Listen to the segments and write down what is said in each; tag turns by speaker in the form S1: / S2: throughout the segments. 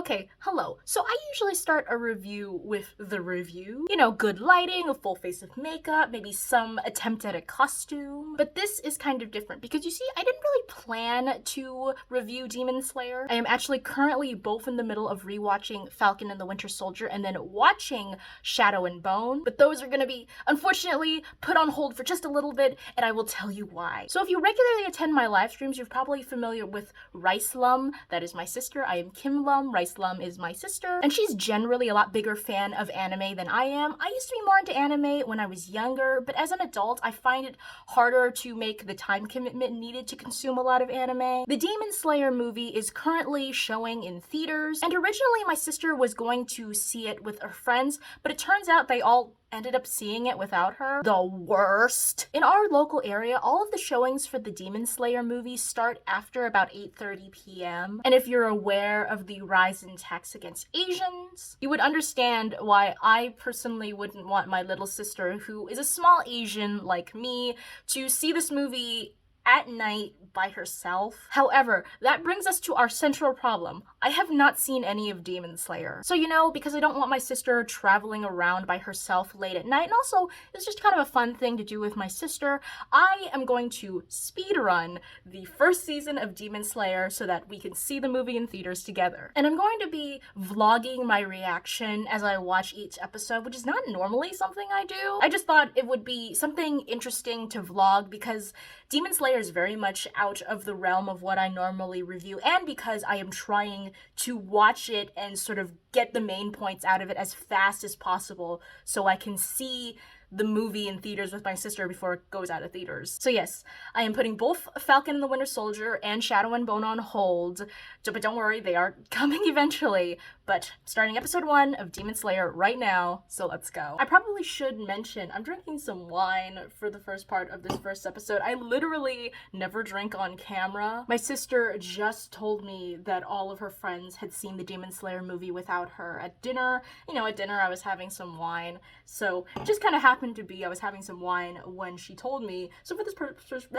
S1: Okay, hello. So I usually start a review with the review. You know, good lighting, a full face of makeup, maybe some attempt at a costume. But this is kind of different because you see, I didn't really plan to review Demon Slayer. I am actually currently both in the middle of rewatching Falcon and the Winter Soldier and then watching Shadow and Bone. But those are gonna be, unfortunately, put on hold for just a little bit, and I will tell you why. So if you regularly attend my live streams, you're probably familiar with Rice Lum. That is my sister. I am Kim Lum. Rice Lum is my sister, and she's generally a lot bigger fan of anime than I am. I used to be more into anime when I was younger, but as an adult, I find it harder to make the time commitment needed to consume a lot of anime. The Demon Slayer movie is currently showing in theaters, and originally my sister was going to see it with her friends, but it turns out they all ended up seeing it without her. The worst. In our local area, all of the showings for the Demon Slayer movie start after about 8:30 p.m. And if you're aware of the rise in attacks against Asians, you would understand why I personally wouldn't want my little sister, who is a small Asian like me, to see this movie at night by herself. However, that brings us to our central problem. I have not seen any of Demon Slayer. So, you know, because I don't want my sister traveling around by herself late at night, and also it's just kind of a fun thing to do with my sister, I am going to speedrun the first season of Demon Slayer so that we can see the movie in theaters together. And I'm going to be vlogging my reaction as I watch each episode, which is not normally something I do. I just thought it would be something interesting to vlog because Demon Slayer is very much out of the realm of what I normally review, and because I am trying to watch it and sort of get the main points out of it as fast as possible so I can see the movie in theaters with my sister before it goes out of theaters. So yes, I am putting both Falcon and the Winter Soldier and Shadow and Bone on hold, but don't worry, they are coming eventually. But starting episode 1 of Demon Slayer right now, so let's go. I probably should mention, I'm drinking some wine for the first part of this first episode. I literally never drink on camera. My sister just told me that all of her friends had seen the Demon Slayer movie without her at dinner. You know, at dinner I was having some wine, so it just kind of happened to be I was having some wine when she told me. So for this first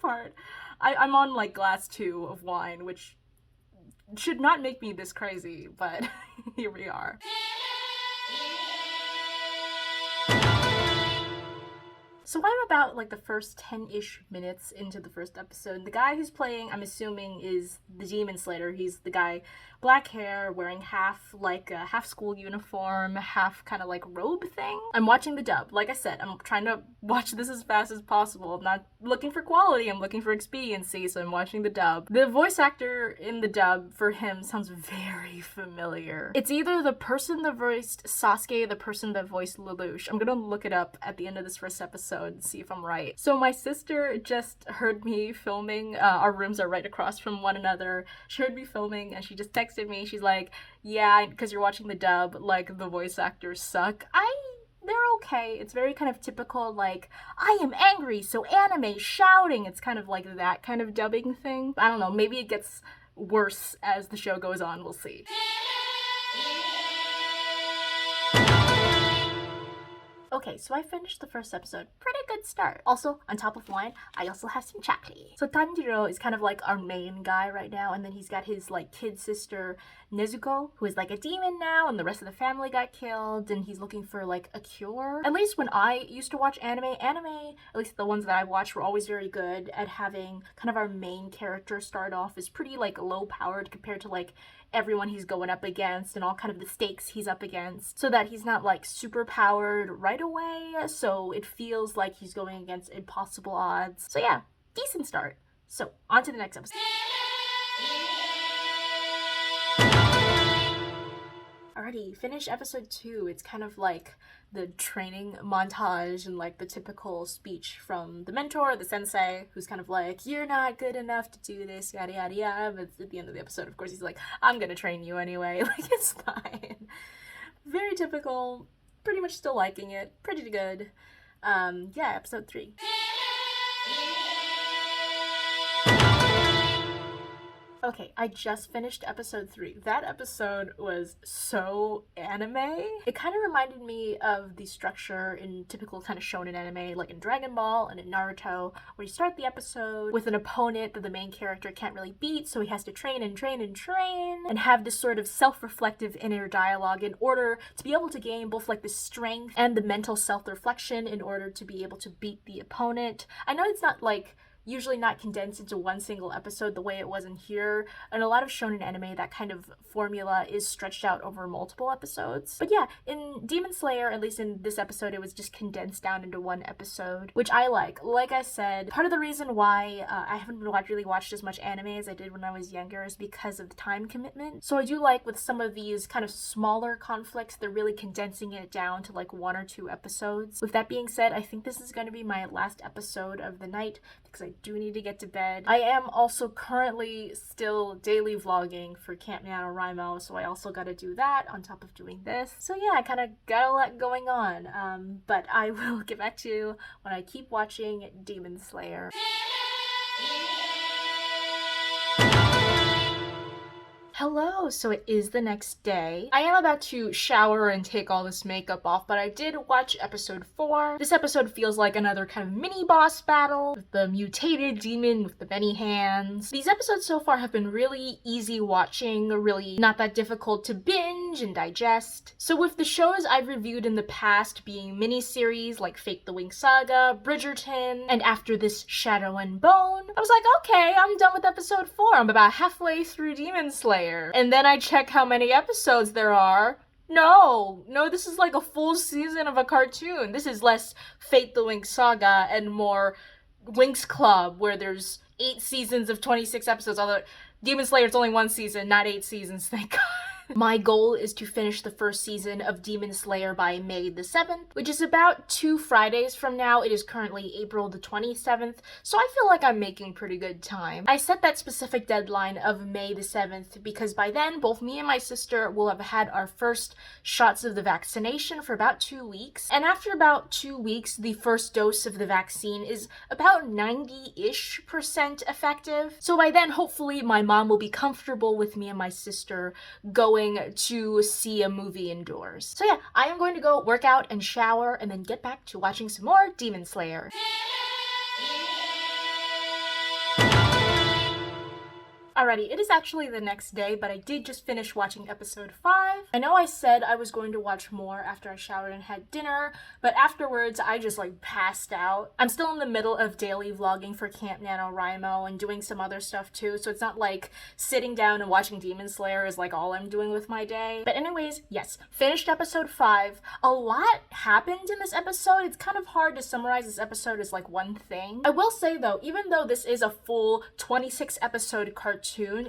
S1: part, I'm on like glass 2 of wine, which should not make me this crazy, but here we are. So I'm about like the first 10-ish minutes into the first episode. The guy who's playing, I'm assuming, is the Demon Slayer. He's the guy, black hair, wearing half like a half school uniform, half kind of like robe thing. I'm watching the dub. Like I said, I'm trying to watch this as fast as possible. I'm not looking for quality, I'm looking for expediency, so I'm watching the dub. The voice actor in the dub for him sounds very familiar. It's either the person that voiced Sasuke, the person that voiced Lelouch. I'm gonna look it up at the end of this first episode and see if I'm right. So my sister just heard me filming. Our rooms are right across from one another. She heard me filming and she just texted me. She's like, yeah, because you're watching the dub, like the voice actors suck. They're okay. It's very kind of typical, like, I am angry, so anime, shouting. It's kind of like that kind of dubbing thing. I don't know, maybe it gets worse as the show goes on, we'll see. Okay, so I finished the first episode. Pretty good start. Also, on top of wine, I also have some Ciaté. So Tanjiro is kind of like our main guy right now, and then he's got his like kid sister Nezuko, who is like a demon now, and the rest of the family got killed, and he's looking for like a cure. At least when I used to watch anime, at least the ones that I watched, were always very good at having kind of our main character start off as pretty like low powered compared to like everyone he's going up against and all kind of the stakes he's up against, so that he's not like super powered right away, so it feels like he's going against impossible odds. So yeah, decent start. So on to the next episode. Alrighty, finish episode 2. It's kind of like the training montage and like the typical speech from the mentor, the sensei, who's kind of like, you're not good enough to do this, yada yada yada. But at the end of the episode, of course, he's like, I'm gonna train you anyway. Like, it's fine. Very typical. Pretty much still liking it. Pretty good. Yeah, episode 3. Okay, I just finished episode 3. That episode was so anime. It kind of reminded me of the structure in typical kind of shonen anime, like in Dragon Ball and in Naruto, where you start the episode with an opponent that the main character can't really beat, so he has to train and train and train, and have this sort of self-reflective inner dialogue in order to be able to gain both like the strength and the mental self-reflection in order to be able to beat the opponent. I know it's not like usually not condensed into one single episode the way it was in here. In a lot of shonen anime, that kind of formula is stretched out over multiple episodes. But yeah, in Demon Slayer, at least in this episode, it was just condensed down into one episode, which I like. Like I said, part of the reason why I haven't really watched as much anime as I did when I was younger is because of the time commitment. So I do like with some of these kind of smaller conflicts, they're really condensing it down to like 1 or 2 episodes. With that being said, I think this is going to be my last episode of the night because I do need to get to bed. I am also currently still daily vlogging for Camp NaNoWriMo, so I also gotta do that on top of doing this. So yeah, I kind of got a lot going on, but I will get back to you when I keep watching Demon Slayer. Hello, so it is the next day. I am about to shower and take all this makeup off, but I did watch episode 4. This episode feels like another kind of mini boss battle with the mutated demon with the many hands. These episodes so far have been really easy watching, really not that difficult to binge and digest. So with the shows I've reviewed in the past being miniseries like Fate the Wing Saga, Bridgerton, and after this Shadow and Bone, I was like, okay, I'm done with episode 4. I'm about halfway through Demon Slayer. And then I check how many episodes there are. No, this is like a full season of a cartoon. This is less Fate the Wing Saga and more Winx Club, where there's 8 seasons of 26 episodes, although Demon Slayer is only 1 season, not 8 seasons, thank God. My goal is to finish the first season of Demon Slayer by May the 7th, which is about 2 Fridays from now. It is currently April the 27th, so I feel like I'm making pretty good time. I set that specific deadline of May the 7th because by then, both me and my sister will have had our first shots of the vaccination for about 2 weeks, and after about 2 weeks, the first dose of the vaccine is about 90-ish% effective. So by then, hopefully, my mom will be comfortable with me and my sister going to see a movie indoors. So yeah, I am going to go work out and shower and then get back to watching some more Demon Slayer. Alrighty, it is actually the next day, but I did just finish watching episode 5. I know I said I was going to watch more after I showered and had dinner, but afterwards I just like passed out. I'm still in the middle of daily vlogging for Camp NaNoWriMo and doing some other stuff too, so it's not like sitting down and watching Demon Slayer is like all I'm doing with my day. But anyways, yes, finished episode 5. A lot happened in this episode. It's kind of hard to summarize this episode as like one thing. I will say though, even though this is a full 26 episode cartoon,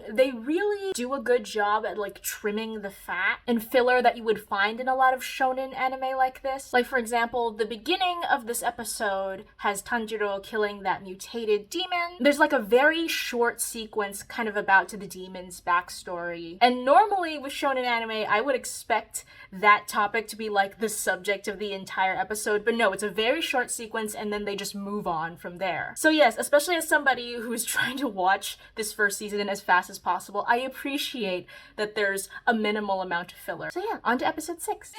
S1: they really do a good job at like trimming the fat and filler that you would find in a lot of shonen anime like this. Like for example, the beginning of this episode has Tanjiro killing that mutated demon. There's like a very short sequence kind of about to the demon's backstory. And normally with shonen anime, I would expect that topic to be like the subject of the entire episode, but no, it's a very short sequence and then they just move on from there. So yes, especially as somebody who's trying to watch this first season as fast as possible, I appreciate that there's a minimal amount of filler. So yeah, on to episode 6.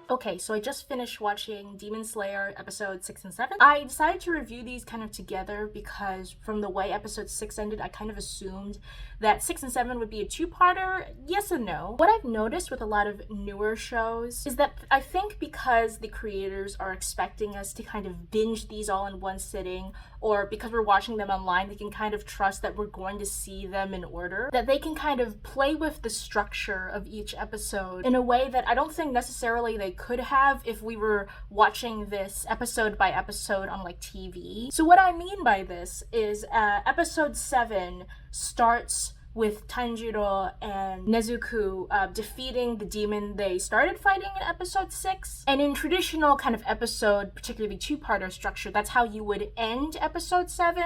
S1: Okay, so I just finished watching Demon Slayer episodes 6 and 7. I decided to review these kind of together because from the way episode 6 ended, I kind of assumed that 6 and 7 would be a 2-parter. Yes and no. What I've noticed with a lot of newer shows is that I think because the creators are expecting us to kind of binge these all in one sitting, or because we're watching them online, they can kind of trust that we're going to see them in order, that they can kind of play with the structure of each episode in a way that I don't think necessarily they could have if we were watching this episode by episode on like TV. So what I mean by this is episode 7 starts with Tanjiro and Nezuko defeating the demon they started fighting in episode 6. And in traditional kind of episode, particularly 2-parter structure, that's how you would end episode 7.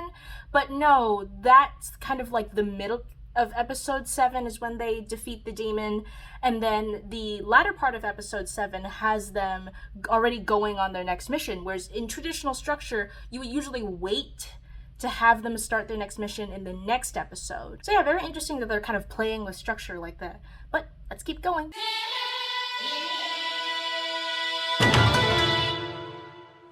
S1: But no, that's kind of like the middle of episode 7 is when they defeat the demon, and then the latter part of episode 7 has them already going on their next mission, whereas in traditional structure you would usually wait to have them start their next mission in the next episode. So yeah, very interesting that they're kind of playing with structure like that. But let's keep going.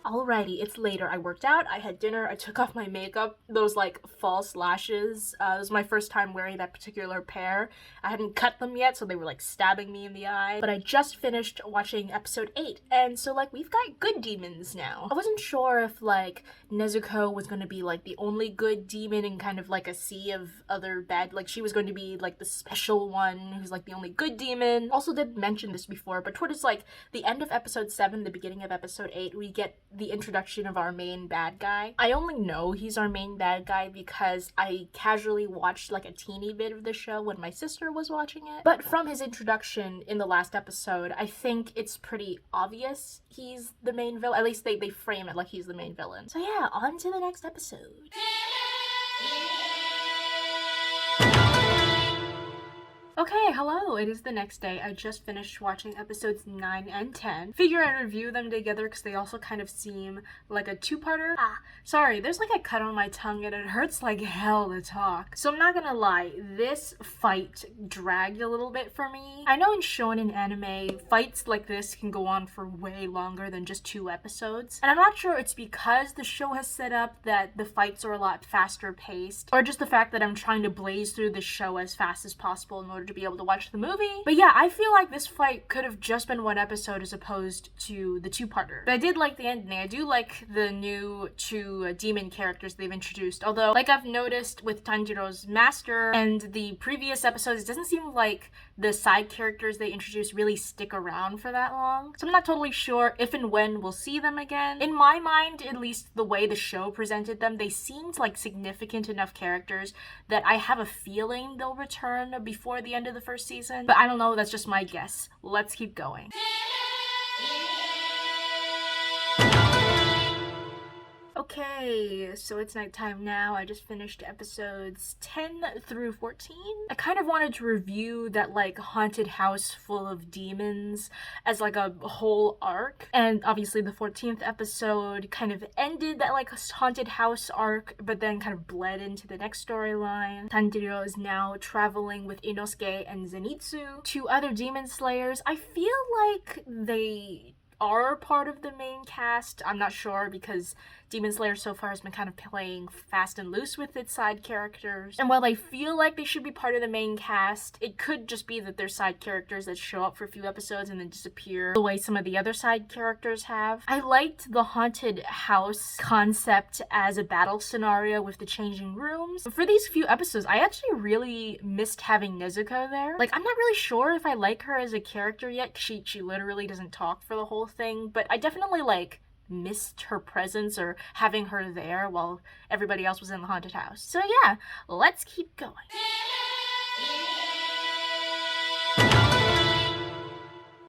S1: Alrighty, it's later. I worked out, I had dinner, I took off my makeup, those like false lashes. It was my first time wearing that particular pair. I hadn't cut them yet, so they were like stabbing me in the eye. But I just finished watching episode 8, and so like we've got good demons now. I wasn't sure if like Nezuko was gonna be like the only good demon in kind of like a sea of other bad, like she was going to be like the special one who's like the only good demon. Also did mention this before, but towards like the end of episode 7, the beginning of episode 8, we get the introduction of our main bad guy. I only know he's our main bad guy because I casually watched like a teeny bit of the show when my sister was watching it. But from his introduction in the last episode, I think it's pretty obvious he's the main villain. At least they frame it like he's the main villain. So yeah, on to the next episode. Okay, hello, it is the next day. I just finished watching episodes 9 and 10. Figure I'd review them together because they also kind of seem like a two-parter. Sorry, there's like a cut on my tongue and it hurts like hell to talk. So I'm not gonna lie, this fight dragged a little bit for me. I know in shonen anime, fights like this can go on for way longer than just 2 episodes. And I'm not sure it's because the show has set up that the fights are a lot faster paced, or just the fact that I'm trying to blaze through the show as fast as possible in order to be able to watch the movie. But yeah, I feel like this fight could have just been 1 episode as opposed to the 2-parter. But I did like the ending. I do like the new 2 demon characters they've introduced. Although, like I've noticed with Tanjiro's master and the previous episodes, it doesn't seem like the side characters they introduced really stick around for that long. So I'm not totally sure if and when we'll see them again. In my mind, at least the way the show presented them, they seemed like significant enough characters that I have a feeling they'll return before the end of the first season. But I don't know, that's just my guess. Let's keep going. Okay, so it's nighttime now. I just finished episodes 10 through 14. I kind of wanted to review that like haunted house full of demons as like a whole arc. And obviously the 14th episode kind of ended that like haunted house arc, but then kind of bled into the next storyline. Tanjiro is now traveling with Inosuke and Zenitsu, 2 other demon slayers. I feel like they are part of the main cast. I'm not sure because Demon Slayer so far has been kind of playing fast and loose with its side characters. And while I feel like they should be part of the main cast, it could just be that they're side characters that show up for a few episodes and then disappear the way some of the other side characters have. I liked the haunted house concept as a battle scenario with the changing rooms. For these few episodes, I actually really missed having Nezuko there. Like, I'm not really sure if I like her as a character yet. She literally doesn't talk for the whole thing, but I definitely like missed her presence or having her there while everybody else was in the haunted house. So yeah, let's keep going.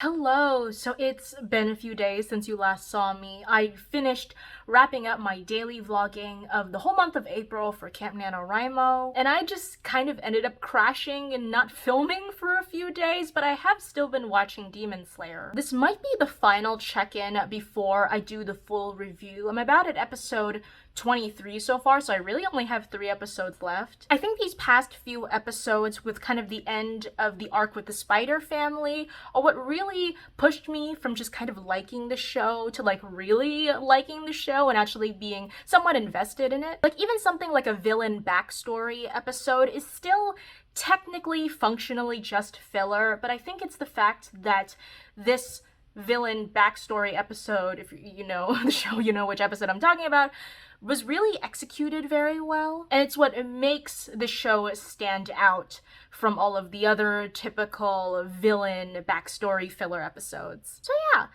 S1: Hello, so it's been a few days since you last saw me. I finished wrapping up my daily vlogging of the whole month of April for Camp NaNoWriMo, and I just kind of ended up crashing and not filming for a few days, but I have still been watching Demon Slayer. This might be the final check-in before I do the full review. I'm about at episode 23 so far, so I really only have 3 episodes left. I think these past few episodes with kind of the end of the arc with the Spider family are what really pushed me from just kind of liking the show to like really liking the show and actually being somewhat invested in it. Like even something like a villain backstory episode is still technically functionally just filler, but I think it's the fact that this villain backstory episode, if you know the show, you know which episode I'm talking about, was really executed very well. And it's what makes the show stand out from all of the other typical villain backstory filler episodes. So yeah,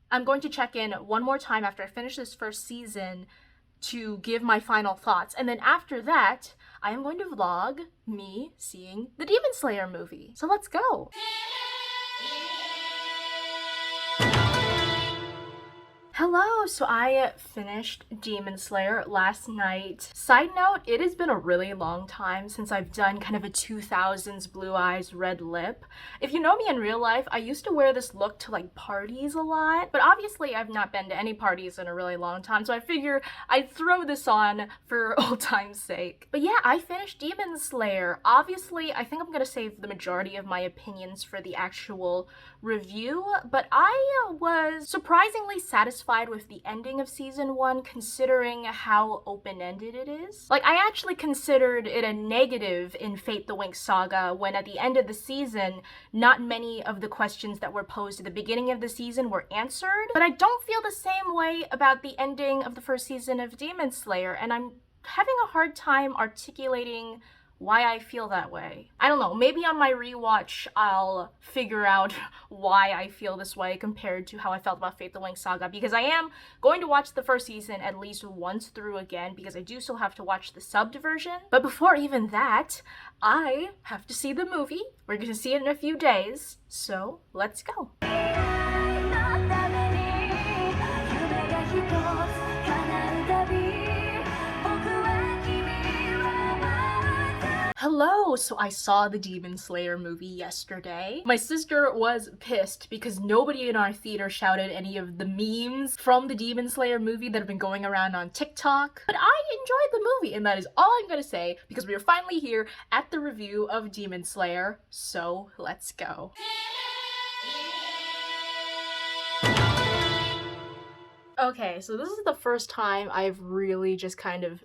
S1: I'm going to check in one more time after I finish this first season to give my final thoughts. And then after that, I am going to vlog me seeing the Demon Slayer movie. So let's go. Hello! So I finished Demon Slayer last night. Side note, it has been a really long time since I've done kind of a 2000s blue eyes, red lip. If you know me in real life, I used to wear this look to like parties a lot, but obviously I've not been to any parties in a really long time, so I figure I'd throw this on for old time's sake. But yeah, I finished Demon Slayer. Obviously, I think I'm gonna save the majority of my opinions for the actual review, but I was surprisingly satisfied with the ending of season 1 considering how open-ended it is. Like, I actually considered it a negative in Fate the Winx Saga when at the end of the season, not many of the questions that were posed at the beginning of the season were answered, but I don't feel the same way about the ending of the first season of Demon Slayer, and I'm having a hard time articulating why I feel that way. I don't know, maybe on my rewatch I'll figure out why I feel this way compared to how I felt about Fate the Winx Saga, because I am going to watch the first season at least once through again because I do still have to watch the subbed version. But before even that, I have to see the movie. We're gonna see it in a few days, so let's go. Hello! So I saw the Demon Slayer movie yesterday. My sister was pissed because nobody in our theater shouted any of the memes from the Demon Slayer movie that have been going around on TikTok. But I enjoyed the movie, and that is all I'm gonna say because we are finally here at the review of Demon Slayer, so let's go. Okay, so this is the first time I've really just kind of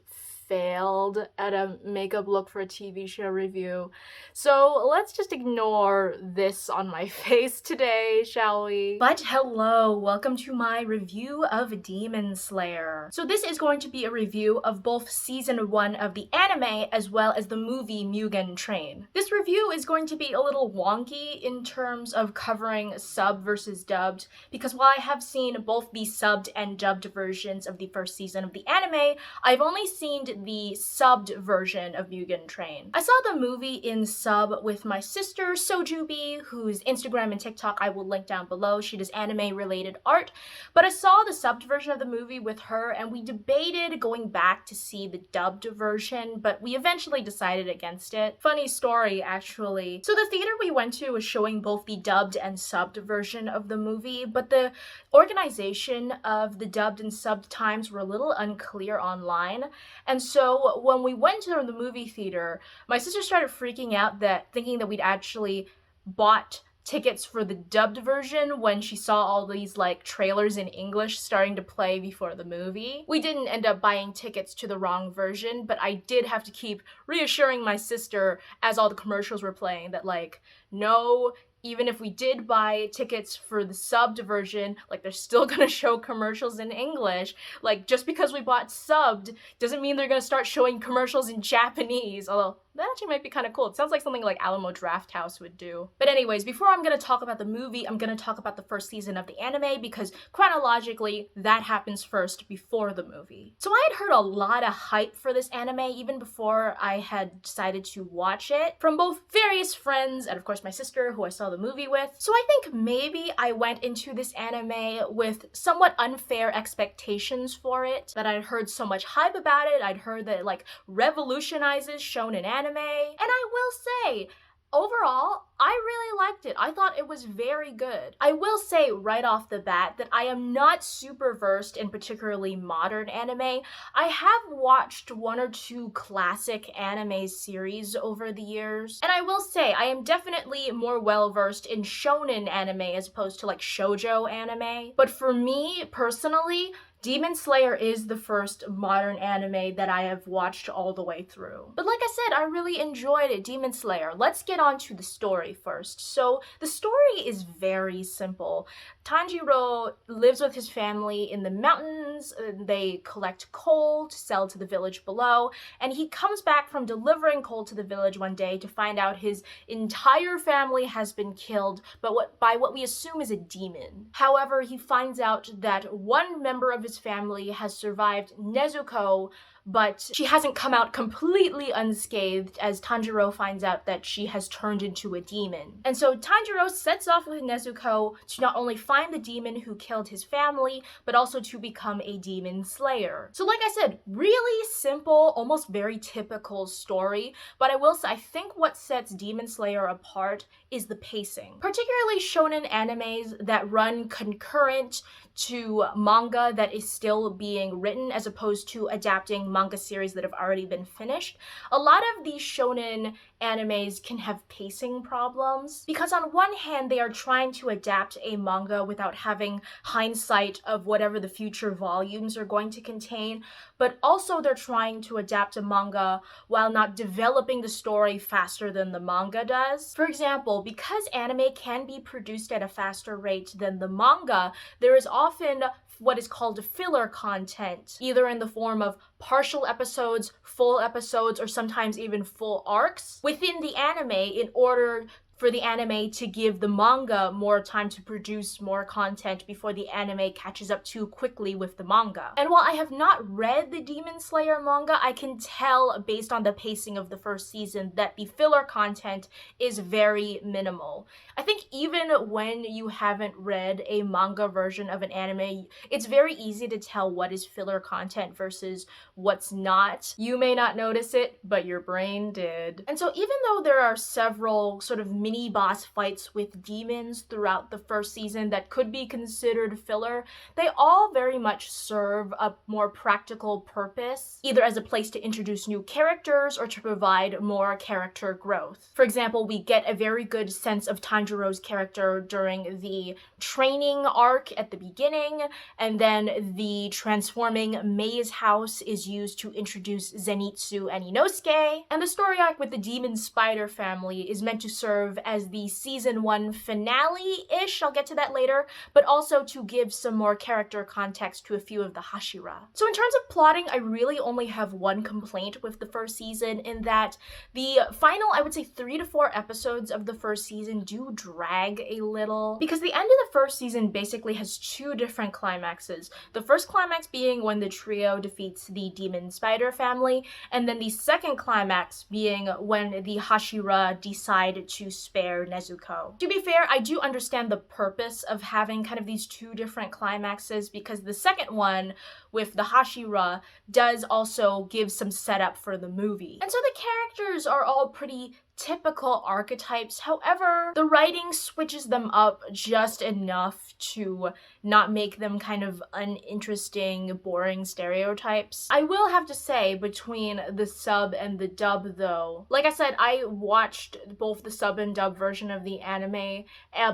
S1: failed at a makeup look for a TV show review. So let's just ignore this on my face today, shall we? But hello, welcome to my review of Demon Slayer. So this is going to be a review of both season 1 of the anime as well as the movie Mugen Train. This review is going to be a little wonky in terms of covering sub versus dubbed, because while I have seen both the subbed and dubbed versions of the first season of the anime, I've only seen the subbed version of Mugen Train. I saw the movie in sub with my sister Sojubi, whose Instagram and TikTok I will link down below. She does anime related art, but I saw the subbed version of the movie with her and we debated going back to see the dubbed version, but we eventually decided against it. Funny story, actually. So the theater we went to was showing both the dubbed and subbed version of the movie, but the organization of the dubbed and subbed times were a little unclear online, and so when we went to the movie theater, my sister started freaking out thinking that we'd actually bought tickets for the dubbed version when she saw all these like trailers in English starting to play before the movie. We didn't end up buying tickets to the wrong version, but I did have to keep reassuring my sister as all the commercials were playing that like, no, even if we did buy tickets for the subbed version, like they're still gonna show commercials in English. Like just because we bought subbed doesn't mean they're gonna start showing commercials in Japanese, although that actually might be kind of cool. It sounds like something like Alamo Drafthouse would do. But anyways, before I'm gonna talk about the movie, I'm gonna talk about the first season of the anime because chronologically, that happens first before the movie. So I had heard a lot of hype for this anime even before I had decided to watch it from both various friends and of course my sister who I saw the movie with. So I think maybe I went into this anime with somewhat unfair expectations for it, that I'd heard so much hype about it. I'd heard that it like revolutionizes shonen anime, and I will say, overall, I really liked it. I thought it was very good. I will say right off the bat that I am not super versed in particularly modern anime. I have watched 1 or 2 classic anime series over the years, and I will say I am definitely more well versed in shonen anime as opposed to like shoujo anime. But for me personally, Demon Slayer is the first modern anime that I have watched all the way through. But like I said, I really enjoyed it, Demon Slayer. Let's get on to the story first. So the story is very simple. Tanjiro lives with his family in the mountains. They collect coal to sell to the village below, and he comes back from delivering coal to the village one day to find out his entire family has been killed, but by what we assume is a demon. However, he finds out that one member of his family has survived Nezuko, but she hasn't come out completely unscathed as Tanjiro finds out that she has turned into a demon. And so Tanjiro sets off with Nezuko to not only find the demon who killed his family, but also to become a demon slayer. So like I said, really simple, almost very typical story, but I will say I think what sets Demon Slayer apart is the pacing. Particularly shonen animes that run concurrent to manga that is still being written as opposed to adapting manga series that have already been finished. A lot of these shonen animes can have pacing problems because on one hand they are trying to adapt a manga without having hindsight of whatever the future volumes are going to contain, but also they're trying to adapt a manga while not developing the story faster than the manga does. For example, because anime can be produced at a faster rate than the manga, there is often what is called filler content, either in the form of partial episodes, full episodes, or sometimes even full arcs within the anime in order for the anime to give the manga more time to produce more content before the anime catches up too quickly with the manga. And while I have not read the Demon Slayer manga, I can tell based on the pacing of the first season that the filler content is very minimal. I think even when you haven't read a manga version of an anime, it's very easy to tell what is filler content versus what's not. You may not notice it, but your brain did. And so even though there are several sort of mini boss fights with demons throughout the first season that could be considered filler, they all very much serve a more practical purpose, either as a place to introduce new characters or to provide more character growth. For example, we get a very good sense of Tanjiro's character during the training arc at the beginning, and then the transforming maze house is used to introduce Zenitsu and Inosuke, and the story arc with the demon spider family is meant to serve as the season 1 finale-ish, I'll get to that later, but also to give some more character context to a few of the Hashira. So in terms of plotting, I really only have one complaint with the first season in that the final, I would say 3 to 4 episodes of the first season do drag a little, because the end of the first season basically has 2 different climaxes. The first climax being when the trio defeats the demon spider family, and then the second climax being when the Hashira decide to spare Nezuko. To be fair, I do understand the purpose of having kind of these 2 different climaxes because the second one with the Hashira does also give some setup for the movie. And so the characters are all pretty typical archetypes. However, the writing switches them up just enough to not make them kind of uninteresting, boring stereotypes. I will have to say, between the sub and the dub though, like I said, I watched both the sub and dub version of the anime,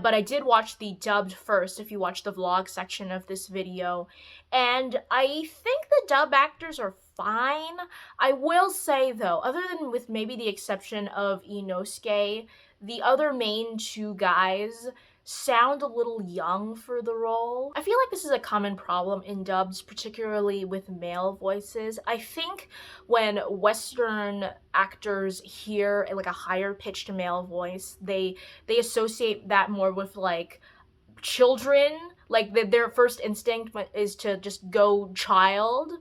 S1: but I did watch the dubbed first if you watch the vlog section of this video, and I think the dub actors are fine. I will say though, other than with maybe the exception of Inosuke, the other main 2 guys sound a little young for the role. I feel like this is a common problem in dubs, particularly with male voices. I think when Western actors hear like a higher pitched male voice, they associate that more with like children, like their first instinct is to just go child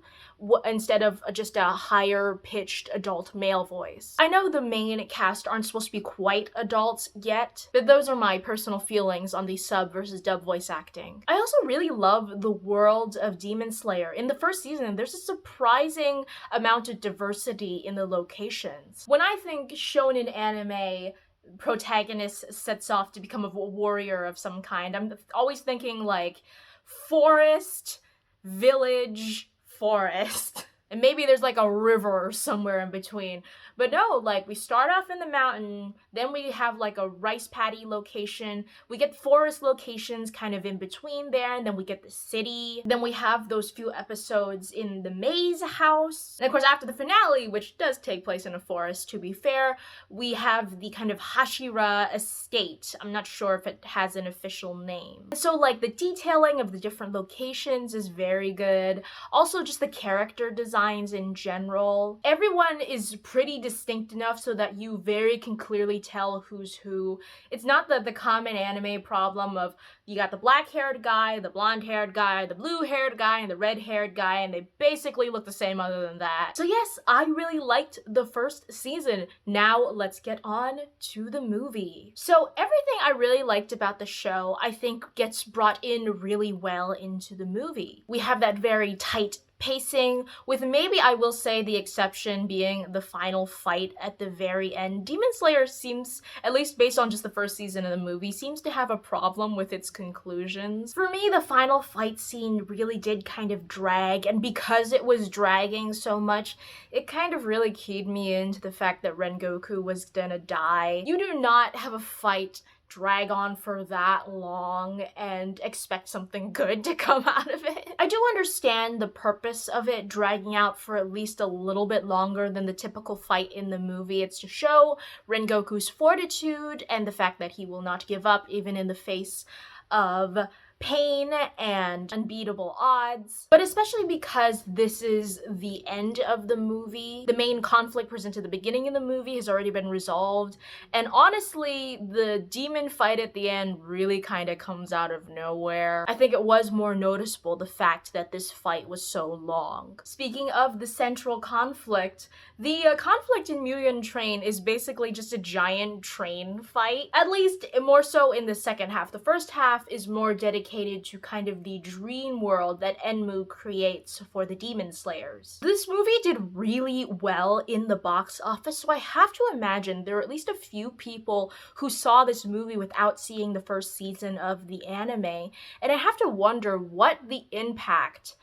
S1: instead of just a higher pitched adult male voice. I know the main cast aren't supposed to be quite adults yet, but those are my personal feelings on the sub versus dub voice acting. I also really love the world of Demon Slayer. In the first season, there's a surprising amount of diversity in the locations. When I think shonen anime protagonist sets off to become a warrior of some kind, I'm always thinking like forest, village, forest. And maybe there's like a river somewhere in between. But no, like we start off in the mountain, then we have like a rice paddy location, we get forest locations kind of in between there, and then we get the city. Then we have those few episodes in the maze house. And of course after the finale, which does take place in a forest to be fair, we have the kind of Hashira estate. I'm not sure if it has an official name. So like the detailing of the different locations is very good. Also just the character design designs in general. Everyone is pretty distinct enough so that you can clearly tell who's who. It's not the common anime problem of you got the black-haired guy, the blonde-haired guy, the blue-haired guy, and the red-haired guy, and they basically look the same other than that. So yes, I really liked the first season. Now let's get on to the movie. So everything I really liked about the show, I think, gets brought in really well into the movie. We have that very tight pacing, with maybe, I will say, the exception being the final fight at the very end. Demon Slayer seems, at least based on just the first season of the movie, seems to have a problem with its conclusions. For me, the final fight scene really did kind of drag, and because it was dragging so much, it kind of really keyed me into the fact that Rengoku was gonna die. You do not have a fight drag on for that long and expect something good to come out of it. I do understand the purpose of it dragging out for at least a little bit longer than the typical fight in the movie. It's to show Rengoku's fortitude and the fact that he will not give up even in the face of pain and unbeatable odds. But especially because this is the end of the movie, the main conflict presented at the beginning of the movie has already been resolved, and honestly, the demon fight at the end really kind of comes out of nowhere. I think it was more noticeable the fact that this fight was so long. Speaking of the central conflict, the conflict in Mugen Train is basically just a giant train fight, at least more so in the second half. The first half is more dedicated to kind of the dream world that Enmu creates for the Demon Slayers. This movie did really well in the box office, so I have to imagine there are at least a few people who saw this movie without seeing the first season of the anime, and I have to wonder what the impact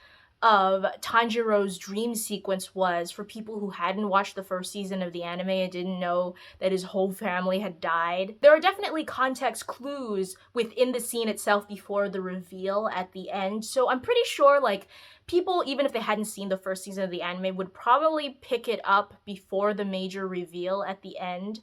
S1: of Tanjiro's dream sequence was for people who hadn't watched the first season of the anime and didn't know that his whole family had died. There are definitely context clues within the scene itself before the reveal at the end, so I'm pretty sure, like, people, even if they hadn't seen the first season of the anime, would probably pick it up before the major reveal at the end.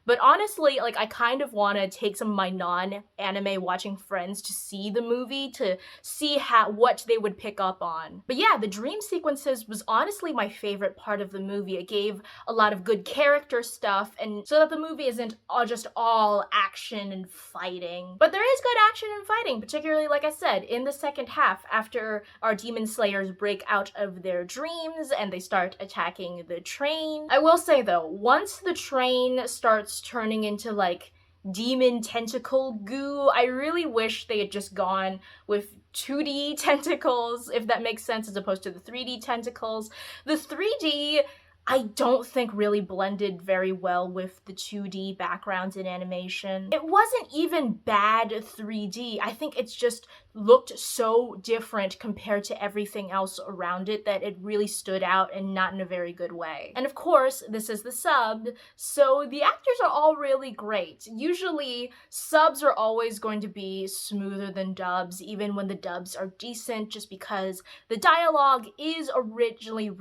S1: But honestly, like, I kind of want to take some of my non-anime watching friends to see the movie to see what they would pick up on. But yeah, the dream sequences was honestly my favorite part of the movie. It gave a lot of good character stuff, and so that the movie isn't just all action and fighting. But there is good action and fighting, particularly, like I said, in the second half, after our Demon Slayers break out of their dreams and they start attacking the train. I will say though, once the train starts turning into like demon tentacle goo, I really wish they had just gone with 2D tentacles, if that makes sense, as opposed to the 3D tentacles. The 3D, I don't think really blended very well with the 2D backgrounds in animation. It wasn't even bad 3D. I think it's just looked so different compared to everything else around it that it really stood out, and not in a very good way. And of course, this is the subbed, so the actors are all really great. Usually, subs are always going to be smoother than dubs, even when the dubs are decent, just because the dialogue is originally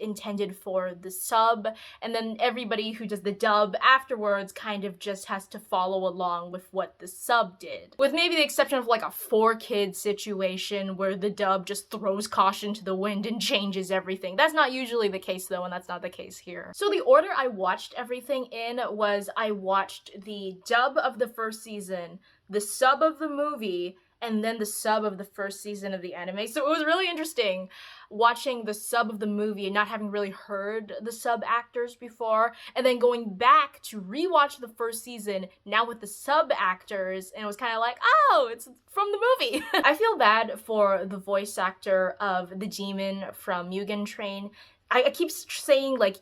S1: intended for the sub, and then everybody who does the dub afterwards kind of just has to follow along with what the sub did. With maybe the exception of like a 4-kid situation where the dub just throws caution to the wind and changes everything. That's not usually the case though, and that's not the case here. So the order I watched everything in was I watched the dub of the first season, the sub of the movie, and then the sub of the first season of the anime. So it was really interesting watching the sub of the movie and not having really heard the sub actors before, and then going back to rewatch the first season now with the sub actors, and it was kind of like, oh, it's from the movie. I feel bad for the voice actor of the demon from Mugen Train. I keep saying like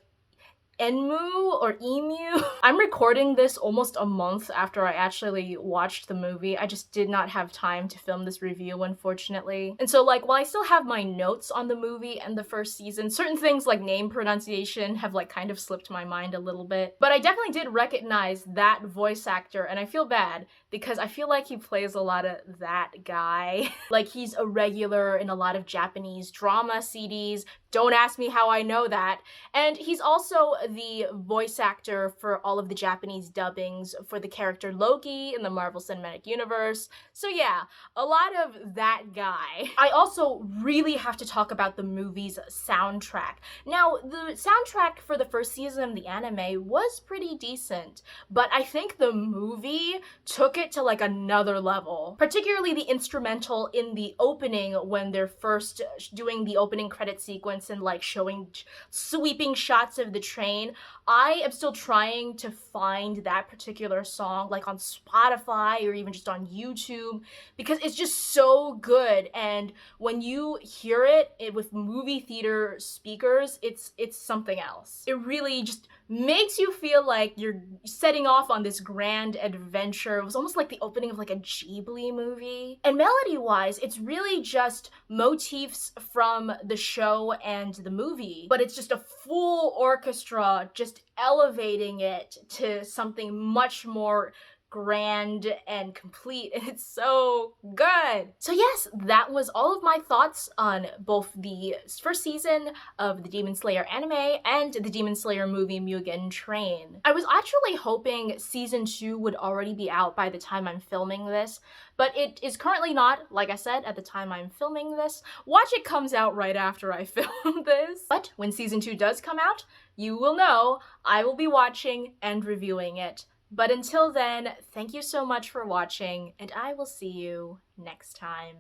S1: Enmu or Emu. I'm recording this almost a month after I actually watched the movie. I just did not have time to film this review, unfortunately. And so, like, while I still have my notes on the movie and the first season, certain things like name pronunciation have like kind of slipped my mind a little bit. But I definitely did recognize that voice actor, and I feel bad because I feel like he plays a lot of that guy. Like, he's a regular in a lot of Japanese drama CDs, Don't ask me how I know that. And he's also the voice actor for all of the Japanese dubbings for the character Loki in the Marvel Cinematic Universe. So yeah, a lot of that guy. I also really have to talk about the movie's soundtrack. Now, the soundtrack for the first season of the anime was pretty decent, but I think the movie took it to like another level. Particularly the instrumental in the opening when they're first doing the opening credit sequence and like showing sweeping shots of the train. I am still trying to find that particular song like on Spotify or even just on YouTube because it's just so good, and when you hear it with movie theater speakers, it's something else. It really just makes you feel like you're setting off on this grand adventure. It was almost like the opening of like a Ghibli movie. And melody-wise, it's really just motifs from the show and the movie, but it's just a full orchestra just elevating it to something much more grand and complete, and it's so good. So yes, that was all of my thoughts on both the first season of the Demon Slayer anime and the Demon Slayer movie Mugen Train. I was actually hoping season 2 would already be out by the time I'm filming this, but it is currently not, like I said, at the time I'm filming this. Watch it comes out right after I film this. But when season 2 does come out, you will know I will be watching and reviewing it. But until then, thank you so much for watching, and I will see you next time.